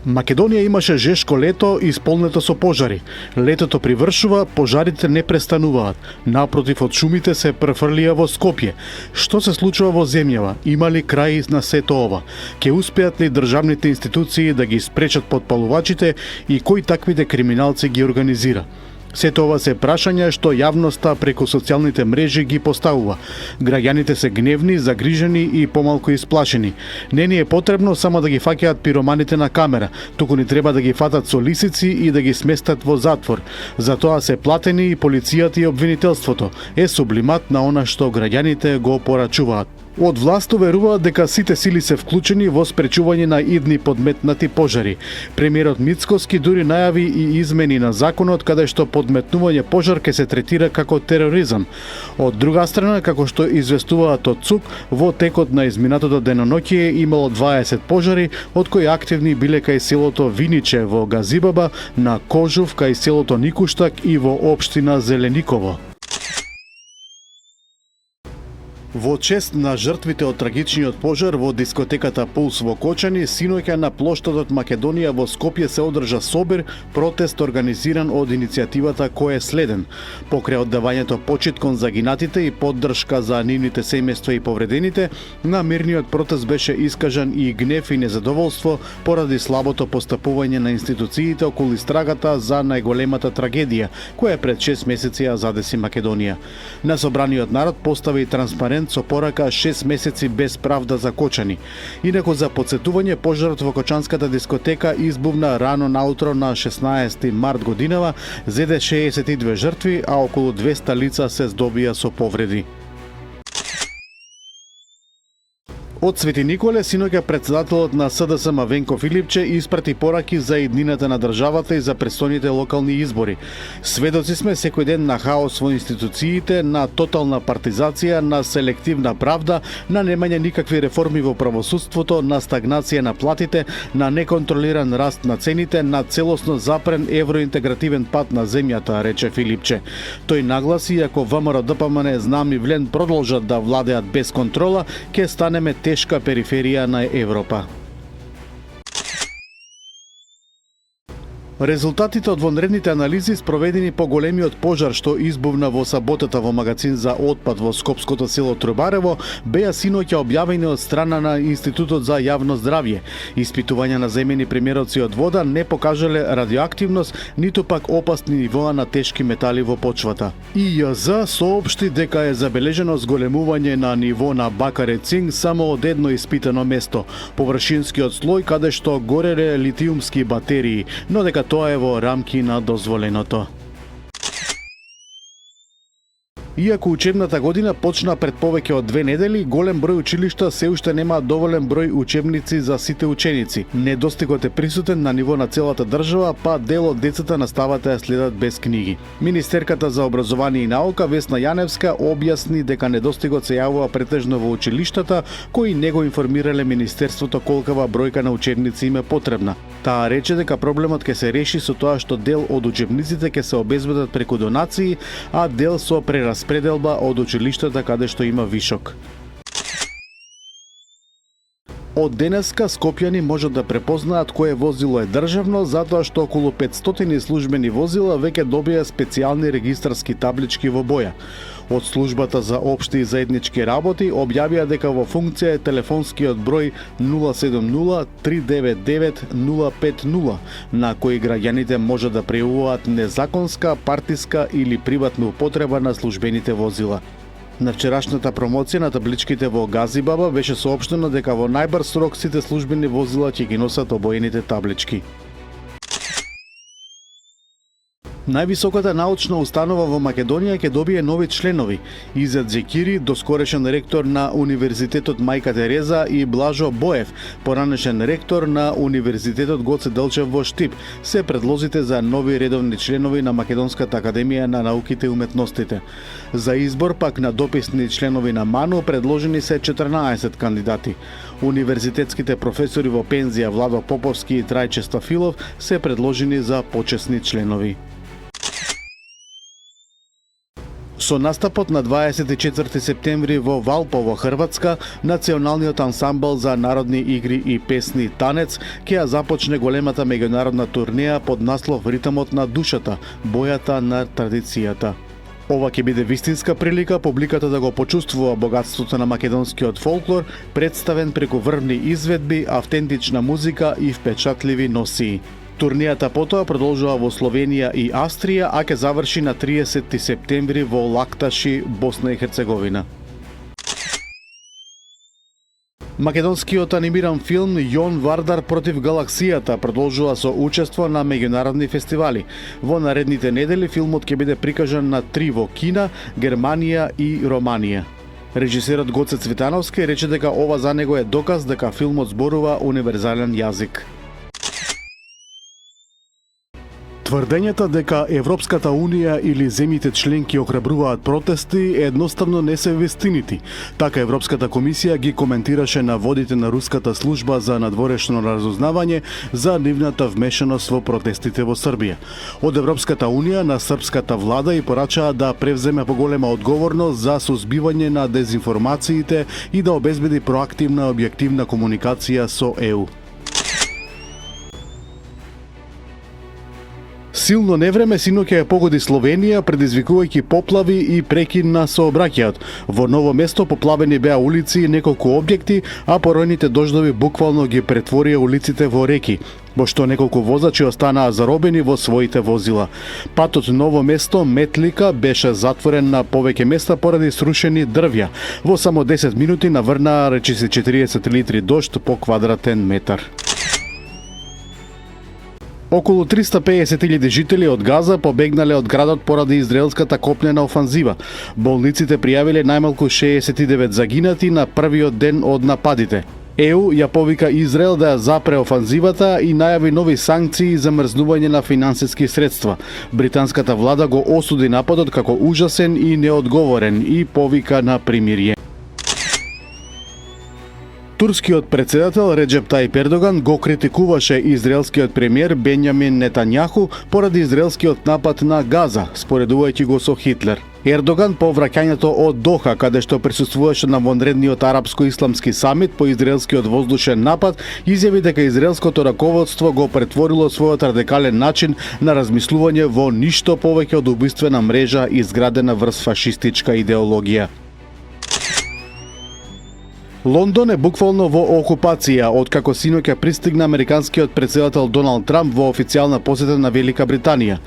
Македонија имаше жешко лето исполнето со пожари. Летото привршува, пожарите не престануваат. Напротив, од шумите се префрлија во Скопје. Што се случува во земјава? Има ли крај на сето ова? Ке успеат ли државните институции да ги спречат потпалувачите и кој таквите криминалци ги организира? Сето ова се прашања што јавноста преку социјалните мрежи ги поставува. Граѓаните се гневни, загрижени и помалку исплашени. Не ни е потребно само да ги фаќаат пироманите на камера, туку ни треба да ги фатат со лисици и да ги сместат во затвор. За тоа се платени и полицијата и обвинителството. Е сублимат на она што граѓаните го порачуваат. Од власт веруваат дека сите сили се вклучени во спречување на идни подметнати пожари. Премиерот Мицкоски дури најави и измени на законот каде што подметнување пожар ке се третира како тероризам. Од друга страна, како што известуваат од ЦУК, во текот на изминатото деноноќие имало 20 пожари, од кои активни биле кај селото Виниче во Газибаба, на Кожув кај селото Никуштак и во општина Зелениково. Во чест на жртвите од трагичниот пожар во дискотеката Пулс во Кочани, синоќа на плоштадот Македонија во Скопје се одржа собир протест организиран од иницијативата Кој е следен. Покрај оддавањето почит кон загинатите и поддршка за нивните семејства и повредените, на мирниот протест беше искажан и гнев и незадоволство поради слабото постапување на институциите околу истрагата за најголемата трагедија, која пред 6 месеци ја задеси Македонија. На собраниот народ постави транспарент со порака 6 месеци без правда за Кочани. Инаку за потсетување, пожарот во Кочанската дискотека избувна рано наутро на 16 март годинава, зеде 62 жртви, а околу 200 лица се здобија со повреди. Од Свети Николе, синоќа председателот на СДСМ Венко Филипче испрати пораки за иднината на државата и за престојните локални избори. Сведоци сме секој ден на хаос во институциите, на тотална партизација, на селективна правда, на немање никакви реформи во правосудството, на стагнација на платите, на неконтролиран раст на цените, на целосно запрен евроинтегративен пат на земјата, рече Филипче. Тој нагласи, ако ВМРО ДПМН, Знам и Влен продолжат да владеат без контрола, ќе станеме тешка периферија на Европа. Резултатите од вонредните анализи спроведени по големиот пожар што избувна во саботата во магазин за отпад во скопското село Трубарево беа синоќа објавени од страна на Институтот за јавно здравје. Испитувања на земени примероци од вода не покажале радиоактивност, ниту пак опасни нивоа на тешки метали во почвата. ИЈЗ соопшти дека е забележено зголемување на ниво на бакар и цинк само од едно испитано место, површинскиот слој каде што гореле литиумски батерии, но дека тоа е во рамки на дозволеното. Иако учебната година почна пред повеќе од 2 недели, голем број училишта се уште немаат доволен број учебници за сите ученици. Недостигот е присутен на ниво на целата држава, па дел од децата наставата ја следат без книги. Министерката за образование и наука Весна Јаневска објасни дека недостигот се јавува претежно во училиштата, кои не го информирале Министерството колкава бројка на учебници им е потребна. Таа рече дека проблемот ќе се реши со тоа што дел од учебниците ќе се обезбедат преку донации, а дел со пределба од училиштата каде што има вишок. Од денеска скопјани можат да препознаат кое возило е државно, затоа што околу 500 службени возила веќе добија специјални регистарски таблички во боја. Од службата за општи и заеднички работи објавија дека во функција е телефонскиот број 070-399-050, на кој граѓаните можат да пријавуваат незаконска, партиска или приватна употреба на службените возила. На вчерашната промоција на табличките во Газибаба беше соопштено дека во најбрз рок сите службени возила ќе ги носат обоените таблички. Највисоката научна установа во Македонија ќе добие нови членови. Изет Зекири, доскорешен ректор на Универзитетот Мајка Тереза, и Блажо Боев, поранешен ректор на Универзитетот Гоце Делчев во Штип, се предлозите за нови редовни членови на Македонската академија на науките и уметностите. За избор пак на дописни членови на МАНУ предложени се 14 кандидати. Универзитетските професори во пензија Владо Поповски и Трајче Стафилов се предложени за почесни членови. Со настапот на 24 септември во Валпово, Хрватска, националниот ансамбл за народни игри и песни Танец ќе ја започне големата меѓународна турнеја под наслов Ритмот на душата, бојата на традицијата. Ова ќе биде вистинска прилика публиката да го почувствува богатството на македонскиот фолклор, представен преку врвни изведби, автентична музика и впечатливи носии. Турнијата потоа продолжува во Словенија и Австрија, а ќе заврши на 30 септември во Лакташи, Босна и Херцеговина. Македонскиот анимиран филм Јон Вардар против галаксијата продолжува со учество на меѓународни фестивали. Во наредните недели филмот ќе биде прикажан на 3 во Кина, Германија и Романија. Режисерот Гоце Цветановски рече дека ова за него е доказ дека филмот зборува универзален јазик. Тврдењата дека Европската Унија или земјите членки охрабруваат протести едноставно не се вистинити. Така Европската комисија ги коментираше наводите на Руската служба за надворешно разузнавање за нивната вмешаност во протестите во Србија. Од Европската Унија на српската влада и порачаа да превземе поголема одговорност за сузбивање на дезинформациите и да обезбеди проактивна и објективна комуникација со ЕУ. Силно невреме синоќа ја погоди Словенија, предизвикувајќи поплави и прекин на сообраќајот. Во Ново место поплавени беа улици и неколку објекти, а поројните дождови буквално ги претворија улиците во реки, во што неколку возачи останаа заробени во своите возила. Патот Ново место Метлика беше затворен на повеќе места поради срушени дрвја. Во само 10 минути наврнаа речиси 40 литри дожд по квадратен метар. Околу 350.000 жители од Газа побегнале од градот поради израелската копнена офанзива. Болниците пријавиле најмалку 69 загинати на првиот ден од нападите. ЕУ ја повика Израел да ја запре офанзивата и најави нови санкции за мрзнување на финансиски средства. Британската влада го осуди нападот како ужасен и неодговорен и повика на примирие. Турскиот председател Реджеп Тајип Ердоган го критикуваше израелскиот премиер Бенјамин Нетањаху поради израелскиот напад на Газа, споредувајќи го со Хитлер. Ердоган по враќањето од Доха, каде што присуствуваше на вонредниот арапско-исламски самит по израелскиот воздушен напад, изјави дека израелското раководство го претворило својот радикален начин на размислување во ништо повеќе од убиствена мрежа изградена врз фашистичка идеологија. Лондон е буквално во окупација, откако синоќа пристигна американскиот председател Доналд Трамп во официјална посета на Велика Британија.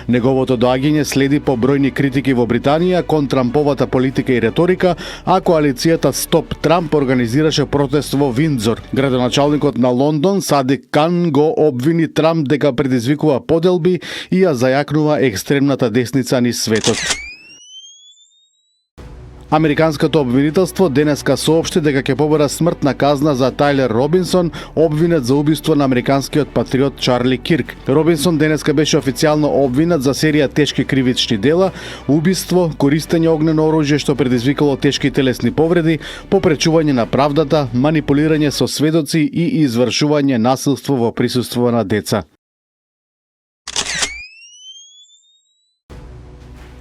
Неговото доаѓање следи по бројни критики во Британија кон Трамповата политика и реторика, а коалицијата Стоп Трамп организираше протест во Виндзор. Градоначалникот на Лондон, Садик Кан, го обвини Трамп дека предизвикува поделби и ја зајакнува екстремната десница низ светот. Американското обвинителство денеска соопшти дека ќе побара смртна казна за Тајлер Робинсон, обвинет за убиство на американскиот патриот Чарли Кирк. Робинсон денеска беше официјално обвинет за серија тешки кривични дела, убиство, користење огнено оружје што предизвикало тешки телесни повреди, попречување на правдата, манипулирање со сведоци и извршување насилство во присуство на деца.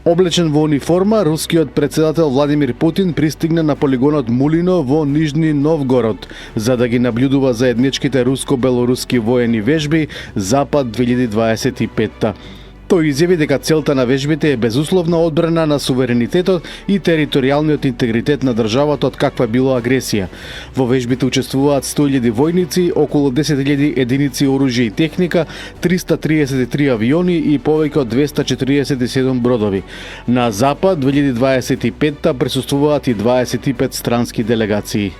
Облечен во униформа, рускиот председател Владимир Путин пристигна на полигонот Мулино во Нижни Новгород, за да ги наблюдува заедничките руско-белоруски воени вежби Запад 2025. Тој изјави дека целта на вежбите е безусловна одбрана на суверенитетот и територијалниот интегритет на државата од каква било агресија. Во вежбите учествуваат 100.000 војници, околу 10.000 единици оружје и техника, 333 авиони и повеќе од 247 бродови. На Запад 2025 присуствуваат и 25 странски делегации.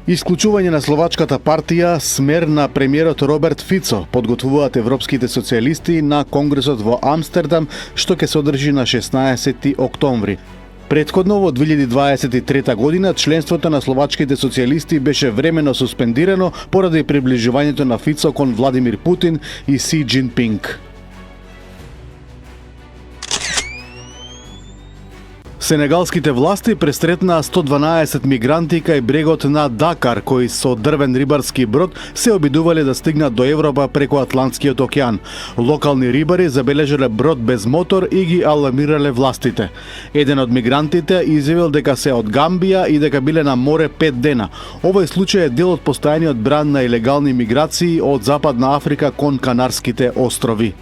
Исклучување на словачката партија Смер на премиерот Роберт Фицо подготвуваат европските социјалисти на Конгресот во Амстердам, што ќе се одржи на 16 октомври. Претходно во 2023 година членството на словачките социјалисти беше времено суспендирано поради приближувањето на Фицо кон Владимир Путин и Си Џинпинг. Сенегалските власти пресретнаа 112 мигранти кај брегот на Дакар, кои со дрвен рибарски брод се обидувале да стигнат до Европа преку Атлантскиот океан. Локални рибари забележале брод без мотор и ги алармирале властите. Еден од мигрантите изјавил дека се од Гамбија и дека биле на море 5 дена. Овој случај е дел од постојаниот бран на илегални миграции од Западна Африка кон Канарските острови.